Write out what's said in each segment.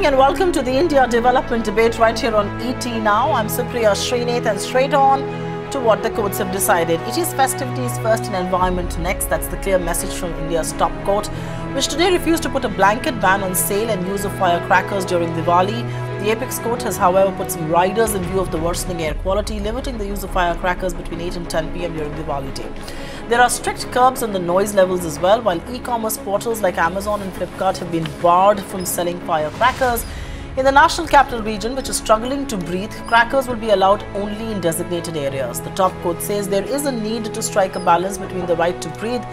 evening and welcome to the India Development Debate right here on ET Now. I'm Supriya Srinath and straight on to what the courts have decided. It is festivities first and environment next. That's the clear message from India's top court, which today refused to put a blanket ban on sale and use of firecrackers during Diwali. The apex court has however put some riders in view of the worsening air quality, limiting the use of firecrackers between 8 and 10 p.m. during Diwali day. There are strict curbs on the noise levels as well, while e-commerce portals like Amazon and Flipkart have been barred from selling firecrackers. In the national capital region, which is struggling to breathe, crackers will be allowed only in designated areas. The top court says there is a need to strike a balance between the right to breathe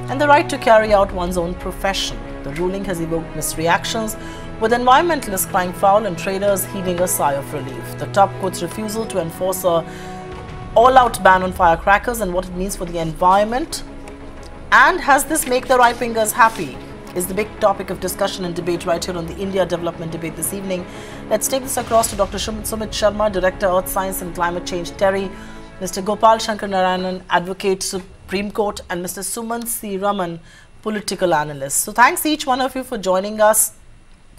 and the right to carry out one's own profession. The ruling has evoked misreactions, with environmentalists crying foul and traders heaving a sigh of relief. The top court's refusal to enforce a all-out ban on firecrackers and what it means for the environment, and has this make the right wingers happy, is the big topic of discussion and debate right here on the India Development Debate this evening. Let's take this across to Dr. Sumit Sharma, Director, Earth Science and Climate Change, TERI, Mr. Gopal Shankar Narayanan, Advocate, Supreme Court, and Mr. Suman C. Raman, Political Analyst. So thanks each one of you for joining us.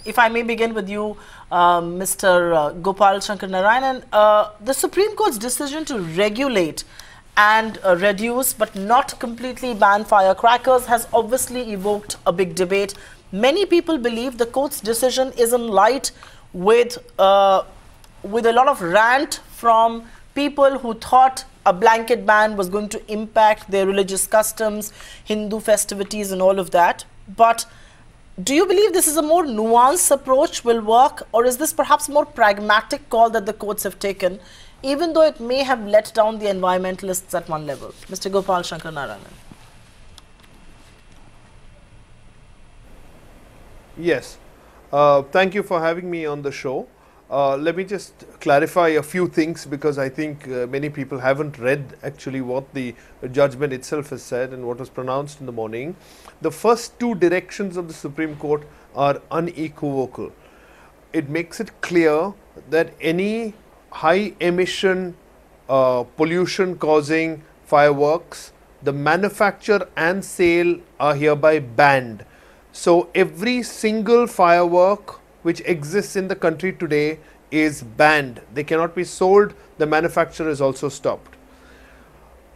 If I may begin with you, Mr. Gopal Shankar Narayanan, the Supreme Court's decision to regulate and reduce but not completely ban firecrackers has obviously evoked a big debate. Many people believe the court's decision is in light with a lot of rant from people who thought a blanket ban was going to impact their religious customs, Hindu festivities and all of that. But do you believe this is a more nuanced approach will work, or is this perhaps more pragmatic call that the courts have taken, even though it may have let down the environmentalists at one level? Mr. Gopal Shankar Narayanan. Yes. Thank you for having me on the show. Let me just clarify a few things, because I think many people haven't read actually what the judgment itself has said and what was pronounced in the morning. The first two directions of the Supreme Court are unequivocal. It makes it clear that any high emission pollution causing fireworks, the manufacture and sale are hereby banned. So every single firework which exists in the country today is banned. They cannot be sold. The manufacture is also stopped.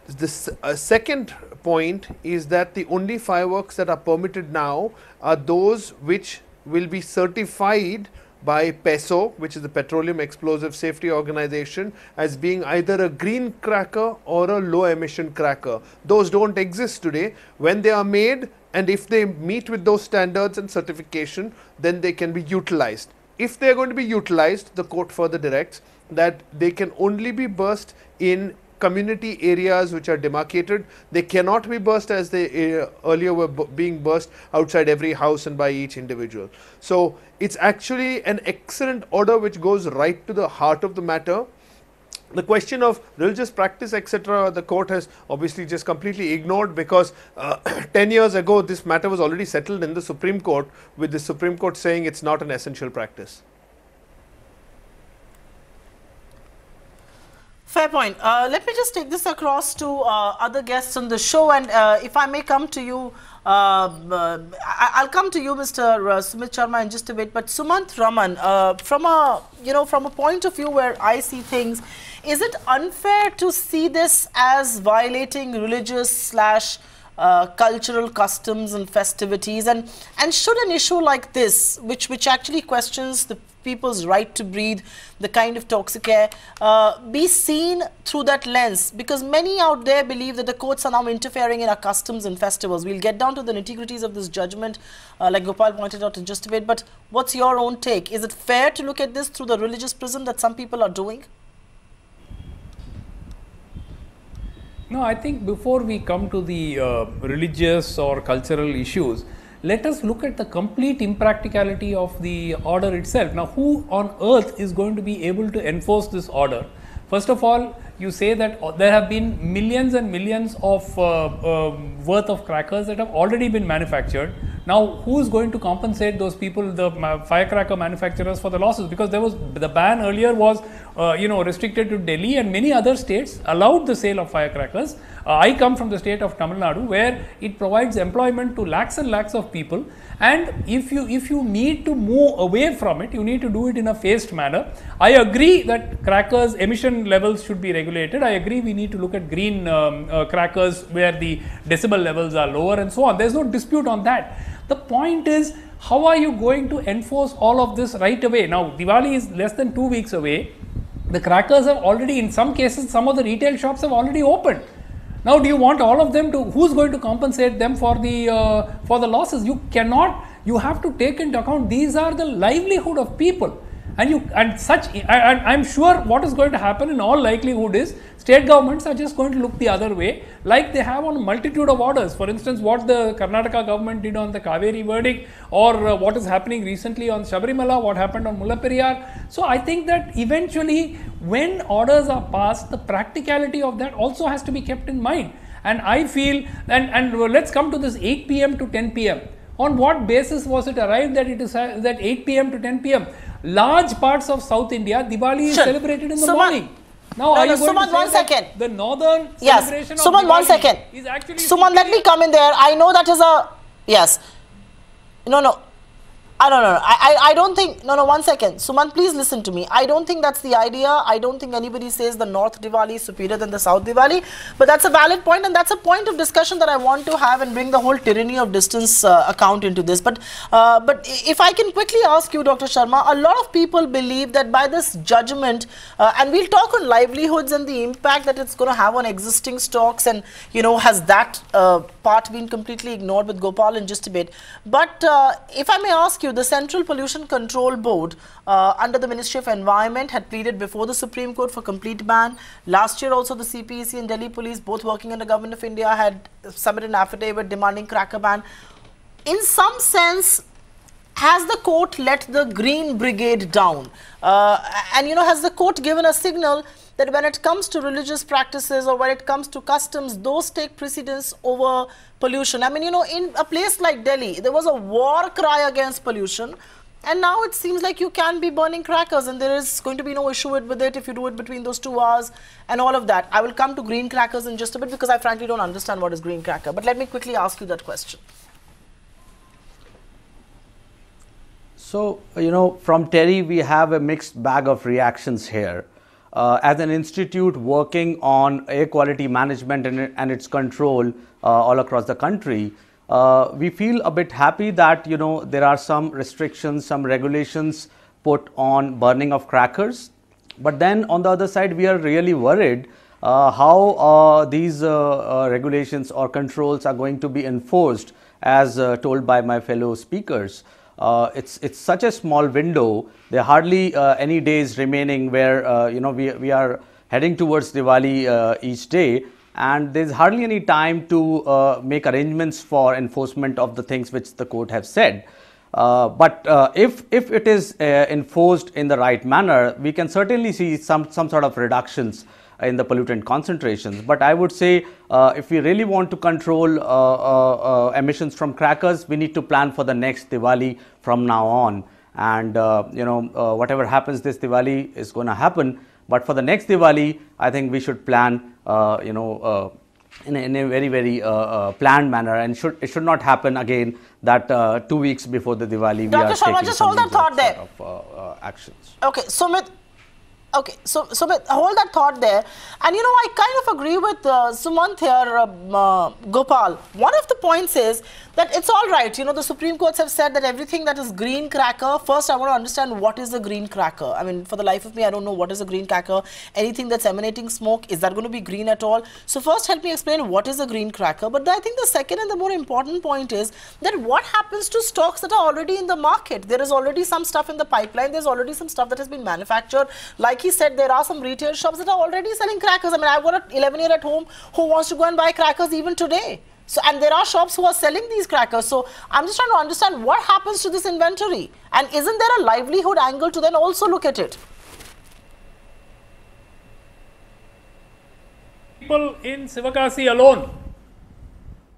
The second point is that the only fireworks that are permitted now are those which will be certified by PESO, which is the Petroleum Explosive Safety Organization, as being either a green cracker or a low emission cracker. Those don't exist today. When they are made, and if they meet with those standards and certification, then they can be utilized. If they are going to be utilized, the court further directs that they can only be burst in community areas which are demarcated. They cannot be burst as they earlier were being burst outside every house and by each individual. So it's actually an excellent order which goes right to the heart of the matter. The question of religious practice, etc., the court has obviously just completely ignored, because 10 years ago this matter was already settled in the Supreme Court, with the Supreme Court saying it's not an essential practice. Fair point. Let me just take this across to other guests on the show, and if I may come to you, I'll come to you, Mr. Sumit Sharma, in just a bit. But Sumant Raman, from a point of view where I see things, is it unfair to see this as violating religious / cultural customs and festivities? And should an issue like this, which actually questions the people's right to breathe, the kind of toxic air, be seen through that lens? Because many out there believe that the courts are now interfering in our customs and festivals. We'll get down to the nitty-gritties of this judgment, like Gopal pointed out in just a bit. But what's your own take? Is it fair to look at this through the religious prism that some people are doing? No, I think before we come to the religious or cultural issues, let us look at the complete impracticality of the order itself. Now, who on earth is going to be able to enforce this order? First of all, you say that there have been millions and millions of worth of crackers that have already been manufactured. Now, who is going to compensate those people, the firecracker manufacturers, for the losses? Because there was the ban earlier was restricted to Delhi, and many other states allowed the sale of firecrackers. I come from the state of Tamil Nadu, where it provides employment to lakhs and lakhs of people, and if you need to move away from it, you need to do it in a phased manner. I agree that crackers emission levels should be regulated. I agree we need to look at green crackers where the decibel levels are lower and so on. There is no dispute on that. The point is, how are you going to enforce all of this right away? Now, Diwali is less than 2 weeks away. The crackers have already, in some cases, some of the retail shops have already opened. Now, do you want all of them to, who's going to compensate them for the losses? You cannot, you have to take into account, these are the livelihood of people. And I'm sure what is going to happen in all likelihood is, state governments are just going to look the other way, like they have on a multitude of orders. For instance, what the Karnataka government did on the Kaveri verdict, or what is happening recently on Sabarimala, what happened on Mullaperiyar. So I think that eventually, when orders are passed, the practicality of that also has to be kept in mind. And I feel, and let's come to this 8 p.m. to 10 p.m. On what basis was it arrived that it is that 8 p.m. to 10 p.m.? Large parts of South India, Diwali is celebrated in the morning. Now, are you going to say that the northern celebration of Diwali is actually... Suman, let me come in there. I know that is a... Yes. No. I don't think, one second. Suman, please listen to me. I don't think that's the idea. I don't think anybody says the North Diwali is superior than the South Diwali. But that's a valid point, and that's a point of discussion that I want to have and bring the whole tyranny of distance account into this. But if I can quickly ask you, Dr. Sharma, a lot of people believe that by this judgment, and we'll talk on livelihoods and the impact that it's going to have on existing stocks, and, has that part been completely ignored with Gopal in just a bit. But if I may ask you, the Central Pollution Control Board under the Ministry of Environment had pleaded before the Supreme Court for complete ban. Last year also the CPEC and Delhi Police, both working under Government of India, had submitted an affidavit demanding cracker ban. In some sense, has the court let the Green Brigade down? And has the court given a signal that when it comes to religious practices or when it comes to customs, those take precedence over pollution? I mean, in a place like Delhi, there was a war cry against pollution, and now it seems like you can be burning crackers and there is going to be no issue with it if you do it between those 2 hours and all of that. I will come to green crackers in just a bit because I frankly don't understand what is green cracker. But let me quickly ask you that question. So, from Terry, we have a mixed bag of reactions here. As an institute working on air quality management and its control all across the country, we feel a bit happy that, there are some restrictions, some regulations put on burning of crackers. But then on the other side, we are really worried how these regulations or controls are going to be enforced, as told by my fellow speakers. It's such a small window. There are hardly any days remaining where we are heading towards Diwali each day, and there's hardly any time to make arrangements for enforcement of the things which the court have said. But if it is enforced in the right manner, we can certainly see some sort of reductions in the pollutant concentrations. But I would say if we really want to control emissions from crackers, we need to plan for the next Diwali from now on. And whatever happens this Diwali is going to happen. But for the next Diwali, I think we should plan in a very, very planned manner, and it should not happen again that 2 weeks before the Diwali Dr. Sharma, just hold that thought there. Actions. Okay, Sumit. Okay, so hold that thought there. And I kind of agree with Sumant here, Gopal. One of the points is that it's all right. The Supreme Courts have said that everything that is green cracker, first I want to understand what is a green cracker. I mean, for the life of me, I don't know what is a green cracker. Anything that's emanating smoke, is that going to be green at all? So first help me explain what is a green cracker. But I think the second and the more important point is that what happens to stocks that are already in the market? There is already some stuff in the pipeline. There's already some stuff that has been manufactured. Like he said, there are some retail shops that are already selling crackers. I mean, I've got an 11-year at home who wants to go and buy crackers even today. So, and there are shops who are selling these crackers. So, I'm just trying to understand what happens to this inventory. And isn't there a livelihood angle to then also look at it? People in Sivakasi alone.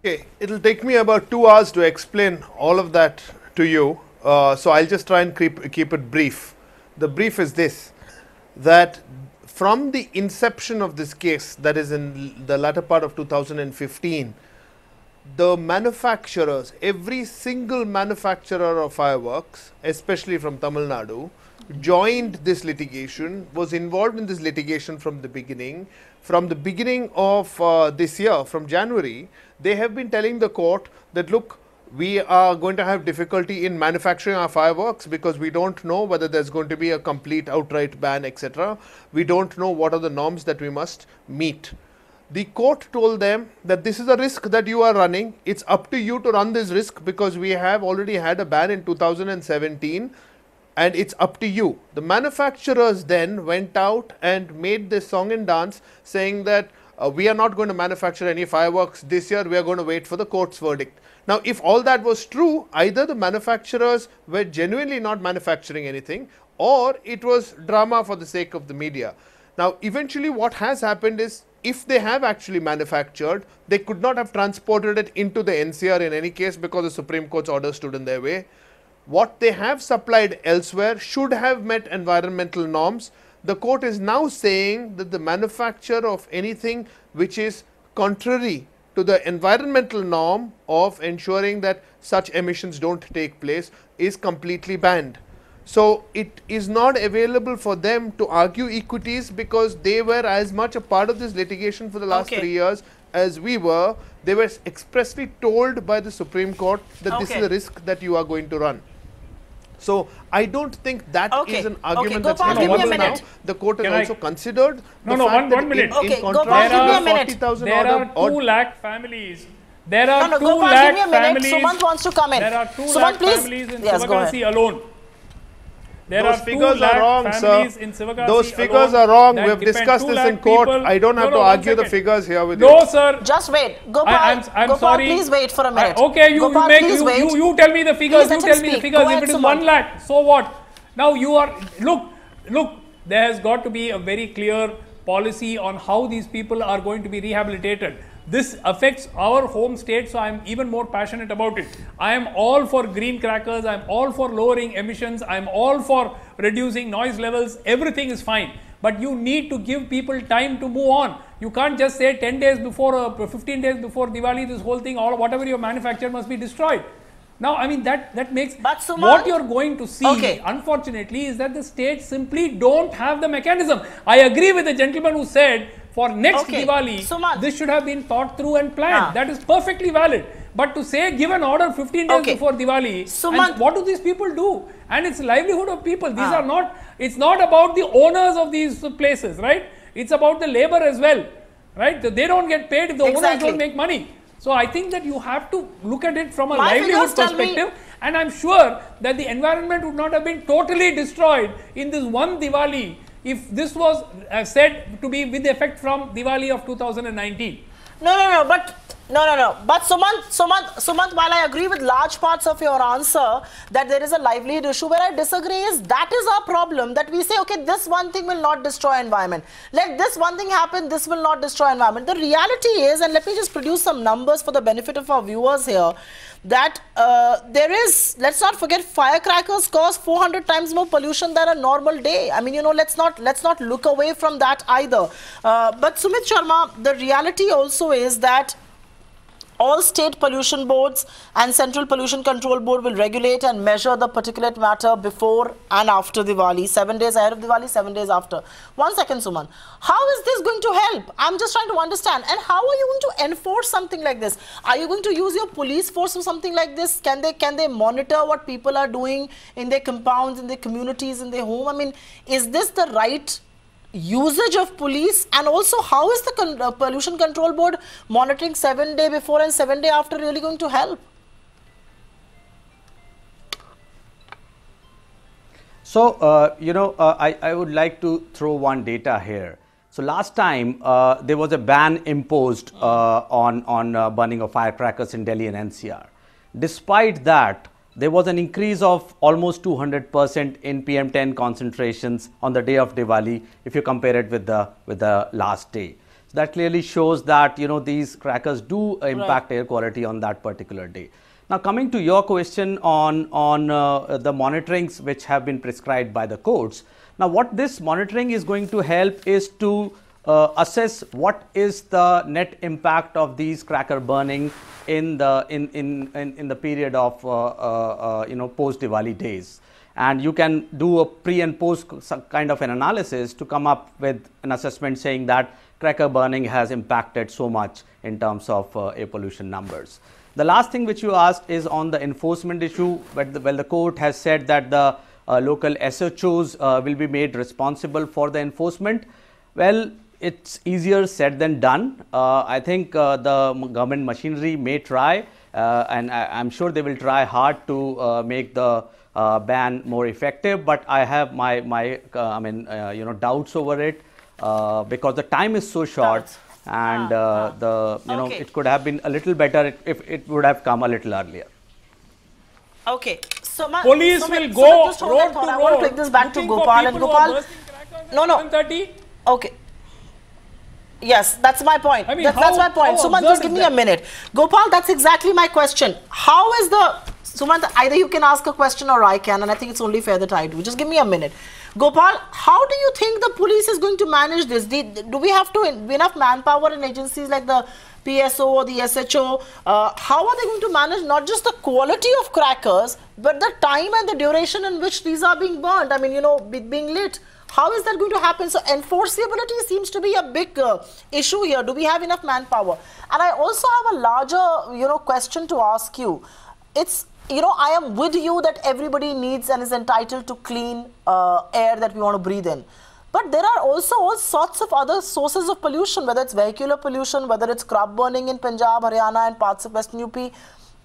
Okay, it'll take me about 2 hours to explain all of that to you. So I'll just try and keep it brief. The brief is this. that from the inception of this case, that is in the latter part of 2015, the manufacturers, every single manufacturer of fireworks, especially from Tamil Nadu, joined this litigation, was involved in this litigation from the beginning. From the beginning of this year, from January, they have been telling the court that, look, we are going to have difficulty in manufacturing our fireworks because we don't know whether there's going to be a complete outright ban, etc. We don't know what are the norms that we must meet. The court told them that this is a risk that you are running. It's up to you to run this risk because we have already had a ban in 2017 and it's up to you. The manufacturers then went out and made this song and dance saying that we are not going to manufacture any fireworks this year, we are going to wait for the court's verdict. Now, if all that was true, either the manufacturers were genuinely not manufacturing anything or it was drama for the sake of the media. Now, eventually what has happened is, if they have actually manufactured, they could not have transported it into the NCR in any case because the Supreme Court's order stood in their way. What they have supplied elsewhere should have met environmental norms. The court is now saying that the manufacture of anything which is contrary to the environmental norm of ensuring that such emissions don't take place is completely banned. So it is not available for them to argue equities because they were as much a part of this litigation for the last 3 years as we were. They were expressly told by the Supreme Court that this is a risk that you are going to run. So I don't think that is an argument that's available now. The court has also considered one minute. Okay, Gopal, give me a minute. There are 2 lakh families. There are no, 2 Gopal, lakh give me a minute. families. Sumant wants to come in. There are 2 Sumant, lakh please. families in Yes, Sivagasi alone. There Those are figures 2 lakh are wrong, families sir. in Sivagasi Those figures are wrong. We have discussed this in court. I don't have to argue the figures here with you. No, sir. Just wait. Gopal, I'm Gopal, sorry. please wait for a minute. Okay, you Gopal, you tell me the figures. Please You tell me the figures. If it is 1 lakh, so what? Now you are, look, there has got to be a very clear policy on how these people are going to be rehabilitated. This affects our home state, so I am even more passionate about it. I am all for green crackers, I am all for lowering emissions, I am all for reducing noise levels, everything is fine. But you need to give people time to move on. You can't just say 10 days before, 15 days before Diwali, this whole thing, or whatever you manufactured must be destroyed. Now, I mean, that makes, what you're going to see, unfortunately, is that the states simply don't have the mechanism. I agree with the gentleman who said, for next Diwali, this should have been thought through and planned. That is perfectly valid. But to say, give an order 15 days before Diwali, and what do these people do? And it's livelihood of people. These are not, it's not about the owners of these places, right? It's about the labor as well, right? They don't get paid if the owners don't make money. So I think that you have to look at it from a livelihood perspective, and I'm sure that the environment would not have been totally destroyed in this one Diwali if this was said to be with effect from Diwali of 2019. No, but Sumant, while I agree with large parts of your answer that there is a livelihood issue, where I disagree is that is our problem, that we say, okay, this one thing will not destroy environment. Let this one thing happen, this will not destroy environment. The reality is, and let me just produce some numbers for the benefit of our viewers here, that there is, let's not forget, firecrackers cause 400 times more pollution than a normal day. I mean, you know, let's not look away from that either. But Sumit Sharma, the reality also is that all state pollution boards and central pollution control board will regulate and measure the particulate matter before and after Diwali, 7 days ahead of Diwali, 7 days after. 1 second, Suman. How is this going to help? I'm just trying to understand. And how are you going to enforce something like this? Are you going to use your police force or something like this? Can they monitor what people are doing in their compounds, in their communities, in their home? I mean, is this the right usage of police? And also, how is the pollution control board monitoring 7 days before and 7 days after really going to help? So I would like to throw one data here. So last time there was a ban imposed on burning of firecrackers in Delhi and NCR. Despite that, there was an increase of almost 200% in PM10 concentrations on the day of Diwali if you compare it with the last day. So that clearly shows that, you know, these crackers do impact air quality on that particular day. Now, coming to your question on the monitorings which have been prescribed by the courts. Now, what this monitoring is going to help is to assess what is the net impact of these cracker burning in the period of post Diwali days, and you can do a pre and post kind of an analysis to come up with an assessment saying that cracker burning has impacted so much in terms of air pollution numbers. The last thing which you asked is on the enforcement issue, but the court has said that the local SHOs will be made responsible for the enforcement. Well, it's easier said than done. I think the government machinery may try, and I'm sure they will try hard to make the ban more effective. But I have my doubts over it because the time is so short, and it could have been a little better if it would have come a little earlier. Okay, so police will go road to road. I want to take this back to Gopal, and Gopal. No. Okay. Yes, that's my point. I mean, that's my point. Sumant, just give me a minute. Gopal, that's exactly my question. How is the Sumant? Either you can ask a question or I can, and I think it's only fair that I do. Just give me a minute. Gopal, how do you think the police is going to manage this? Do we have enough manpower in agencies like the PSO or the SHO? How are they going to manage not just the quality of crackers, but the time and the duration in which these are being burned? I mean, being lit. How is that going to happen? So enforceability seems to be a big issue here. Do we have enough manpower? And I also have a larger, question to ask you. It's, I am with you that everybody needs and is entitled to clean air that we want to breathe in. But there are also all sorts of other sources of pollution, whether it's vehicular pollution, whether it's crop burning in Punjab, Haryana and parts of Western UP,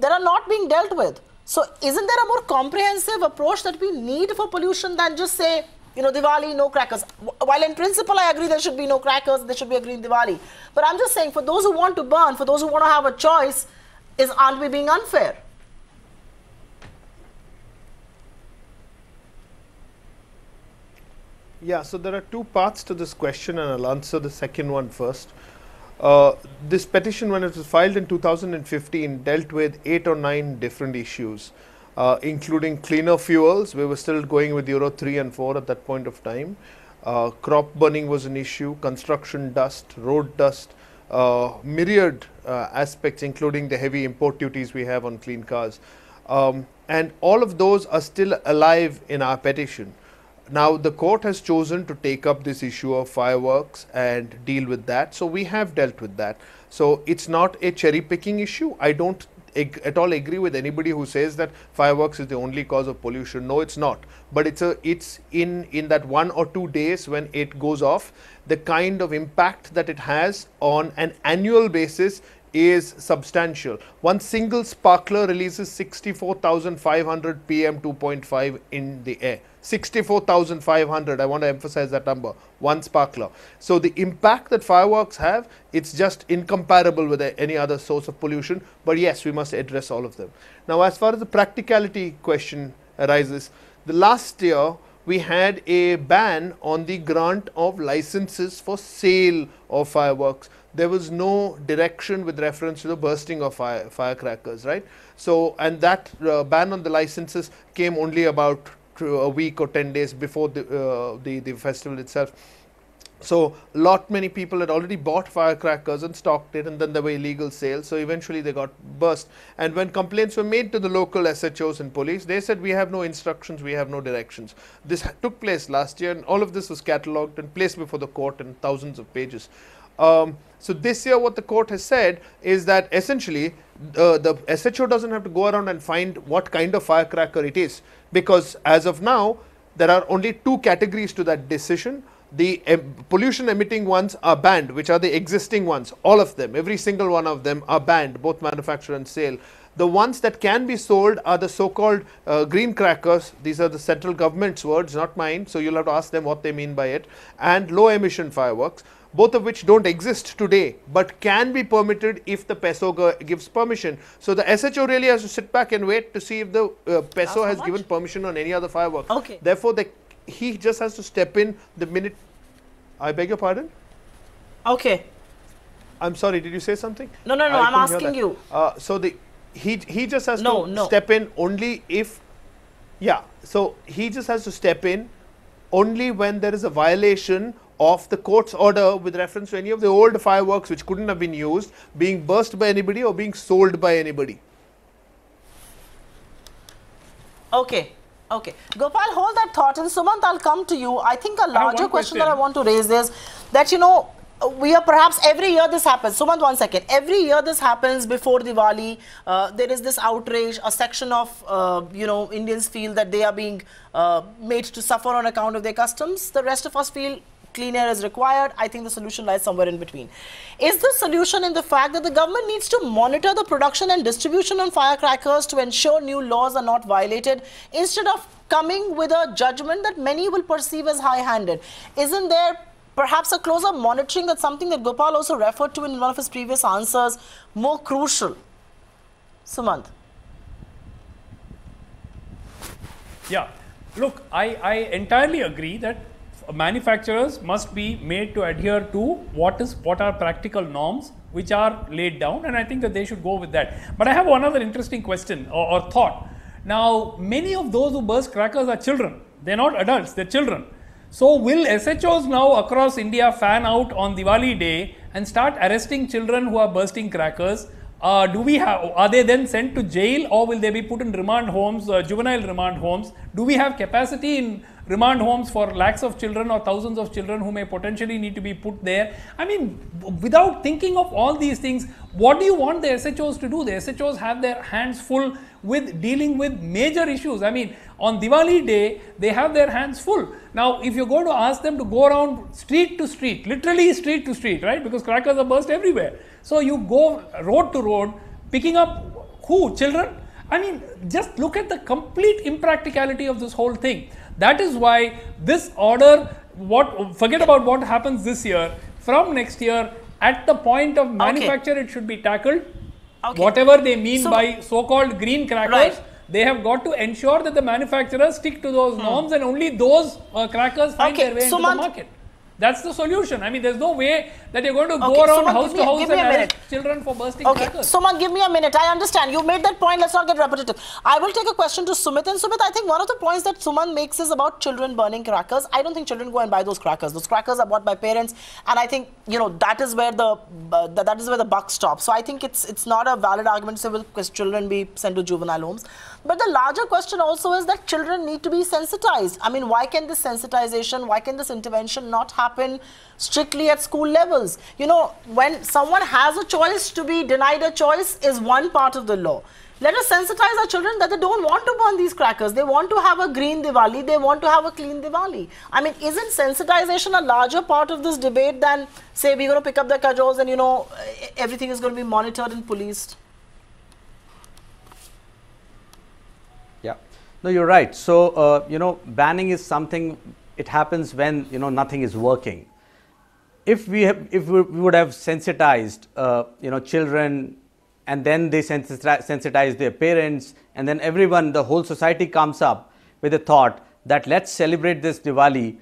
that are not being dealt with. So isn't there a more comprehensive approach that we need for pollution than just say, Diwali, no crackers? While in principle I agree there should be no crackers, there should be a green Diwali. But I'm just saying, for those who want to burn, for those who want to have a choice, aren't we being unfair? Yeah, so there are two parts to this question, and I'll answer the second one first. This petition, when it was filed in 2015, dealt with 8 or 9 different issues, including cleaner fuels. We were still going with Euro 3 and 4 at that point of time. Crop burning was an issue, construction dust, road dust, myriad aspects, including the heavy import duties we have on clean cars. And all of those are still alive in our petition. Now, the court has chosen to take up this issue of fireworks and deal with that. So we have dealt with that. So it's not a cherry picking issue. I don't at all agree with anybody who says that fireworks is the only cause of pollution. No, it's not. But it's in that 1 or 2 days when it goes off, the kind of impact that it has on an annual basis is substantial. One single sparkler releases 64,500 PM 2.5 in the air. 64,500, I want to emphasize that number, one sparkler. So the impact that fireworks have, it's just incomparable with any other source of pollution. But yes, we must address all of them. Now, as far as the practicality question arises, the last year we had a ban on the grant of licenses for sale of fireworks. There was no direction with reference to the bursting of firecrackers, right? So, and that ban on the licenses came only about a week or 10 days before the festival itself. So many people had already bought firecrackers and stocked it, and then there were illegal sales. So eventually they got burst. And when complaints were made to the local SHOs and police, they said, we have no instructions, we have no directions. This took place last year, and all of this was catalogued and placed before the court in thousands of pages. So this year what the court has said is that essentially the SHO doesn't have to go around and find what kind of firecracker it is, because as of now there are only 2 categories to that decision. The pollution emitting ones are banned, which are the existing ones. All of them, every single one of them are banned, both manufacture and sale. The ones that can be sold are the so-called green crackers. These are the central government's words, not mine, so you'll have to ask them what they mean by it. And low emission fireworks, both of which don't exist today but can be permitted if the PESO gives permission. So the SHO really has to sit back and wait to see if the PESO has given permission on any other firework. Okay. Therefore, he just has to step in the minute. I beg your pardon? Okay. I'm sorry, did you say something? No, I'm asking you. So he just has to step in only if, yeah, so he just has to step in only when there is a violation of the court's order with reference to any of the old fireworks which couldn't have been used being burst by anybody or being sold by anybody. Okay. Okay. Gopal, hold that thought, and Sumant, I'll come to you. I think a larger question that I want to raise is that, you know, we are perhaps every year this happens. Sumant, 1 second. Every year this happens before Diwali. There is this outrage. A section of, you know, Indians feel that they are being made to suffer on account of their customs. The rest of us feel clean air is required. I think the solution lies somewhere in between. Is the solution in the fact that the government needs to monitor the production and distribution of firecrackers to ensure new laws are not violated, instead of coming with a judgment that many will perceive as high-handed? Isn't there perhaps a closer monitoring, that's something that Gopal also referred to in one of his previous answers, more crucial? Sumant. Yeah, look, I entirely agree that manufacturers must be made to adhere to what are practical norms which are laid down, and I think that they should go with that. But I have one other interesting question or thought. Now, many of those who burst crackers are children. They're not adults, they're children. So will SHOs now across India fan out on Diwali day and start arresting children who are bursting crackers? Are they then sent to jail, or will they be put in remand homes, juvenile remand homes? Do we have capacity in remand homes for lakhs of children or thousands of children who may potentially need to be put there? I mean, without thinking of all these things, what do you want the SHOs to do? The SHOs have their hands full with dealing with major issues. I mean, on Diwali day, they have their hands full. Now, if you're going to ask them to go around street to street, literally street to street, right? Because crackers are burst everywhere. So you go road to road, picking up who? Children? I mean, just look at the complete impracticality of this whole thing. That is why this order, forget about what happens this year, from next year, at the point of manufacture, it should be tackled. Okay. Whatever they mean by so-called green crackers, they have got to ensure that the manufacturers stick to those norms, and only those crackers find their way into the market. That's the solution. I mean, there's no way that you're going to go around house to house and arrest children for bursting crackers. Sumant, give me a minute. I understand. You made that point. Let's not get repetitive. I will take a question to Sumit. And Sumit, I think one of the points that Sumant makes is about children burning crackers. I don't think children go and buy those crackers. Those crackers are bought by parents. And I think, you know, that is where the buck stops. So I think it's not a valid argument to say, will children be sent to juvenile homes? But the larger question also is that children need to be sensitized. I mean, why can this sensitization, why can this intervention not happen strictly at school levels? You know, when someone has a choice, to be denied a choice is one part of the law. Let us sensitize our children that they don't want to burn these crackers. They want to have a green Diwali. They want to have a clean Diwali. I mean, isn't sensitization a larger part of this debate than, say, we're going to pick up the cajoles and, you know, everything is going to be monitored and policed? No, you're right. So, you know, banning is something, it happens when, you know, nothing is working. If we would have sensitized, you know, children, and then they sensitize their parents, and then everyone, the whole society comes up with a thought that let's celebrate this Diwali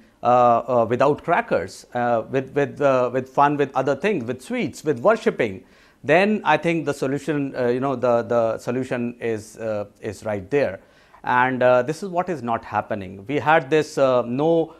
without crackers, with fun, with other things, with sweets, with worshipping, then I think the solution, you know, the solution is right there. And this is what is not happening. We had this no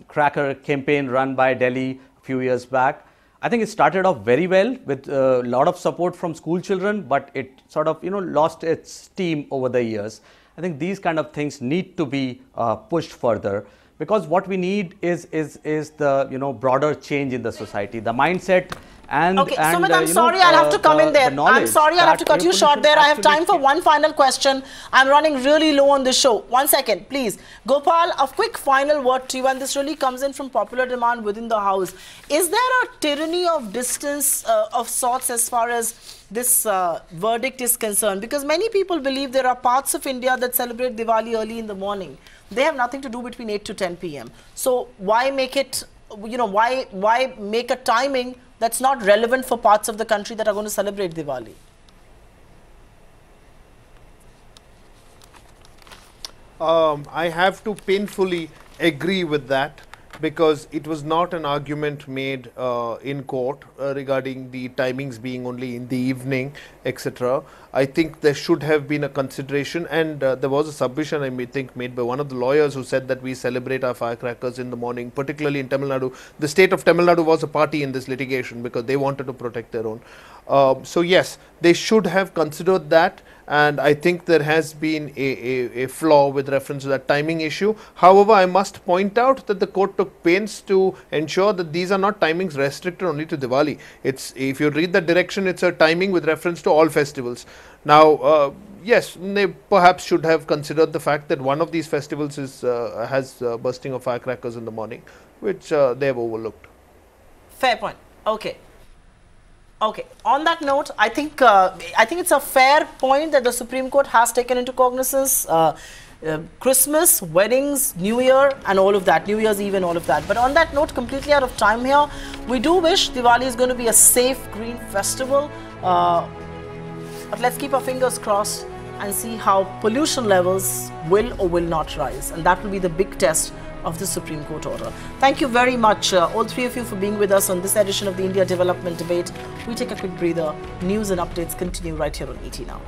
cracker campaign run by Delhi a few years back. I think it started off very well with a lot of support from school children, but it sort of, you know, lost its steam over the years. I think these kind of things need to be pushed further, because what we need is the, you know, broader change in the society, the mindset. Okay, Sumit, I'm sorry, I'll have to come in there. I'm sorry, I'll have to cut you short there. I have time for one final question. I'm running really low on this show. 1 second, please. Gopal, a quick final word to you, and this really comes in from popular demand within the house. Is there a tyranny of distance of sorts as far as this verdict is concerned? Because many people believe there are parts of India that celebrate Diwali early in the morning. They have nothing to do between 8 to 10 p.m. So why make it, you know, why make a timing that's not relevant for parts of the country that are going to celebrate Diwali? I have to painfully agree with that. because it was not an argument made in court regarding the timings being only in the evening, etc. I think there should have been a consideration, and there was a submission I think made by one of the lawyers who said that we celebrate our firecrackers in the morning, particularly in Tamil Nadu. The state of Tamil Nadu was a party in this litigation because they wanted to protect their own. So yes, they should have considered that, and I think there has been a flaw with reference to that timing issue. However, I must point out that the court took pains to ensure that these are not timings restricted only to Diwali. It's, if you read the direction, it's a timing with reference to all festivals. Now, yes, they perhaps should have considered the fact that one of these festivals is has bursting of firecrackers in the morning, which they have overlooked. Fair point. Okay. Okay. On that note, I think it's a fair point that the Supreme Court has taken into cognizance Christmas, weddings, New Year, and all of that, New Year's Eve and all of that. But on that note, completely out of time here, we do wish Diwali is going to be a safe, green festival. But let's keep our fingers crossed and see how pollution levels will or will not rise. And that will be the big test of the Supreme Court order. Thank you very much, all three of you, for being with us on this edition of the India Development Debate. We take a quick breather. News and updates continue right here on ET Now.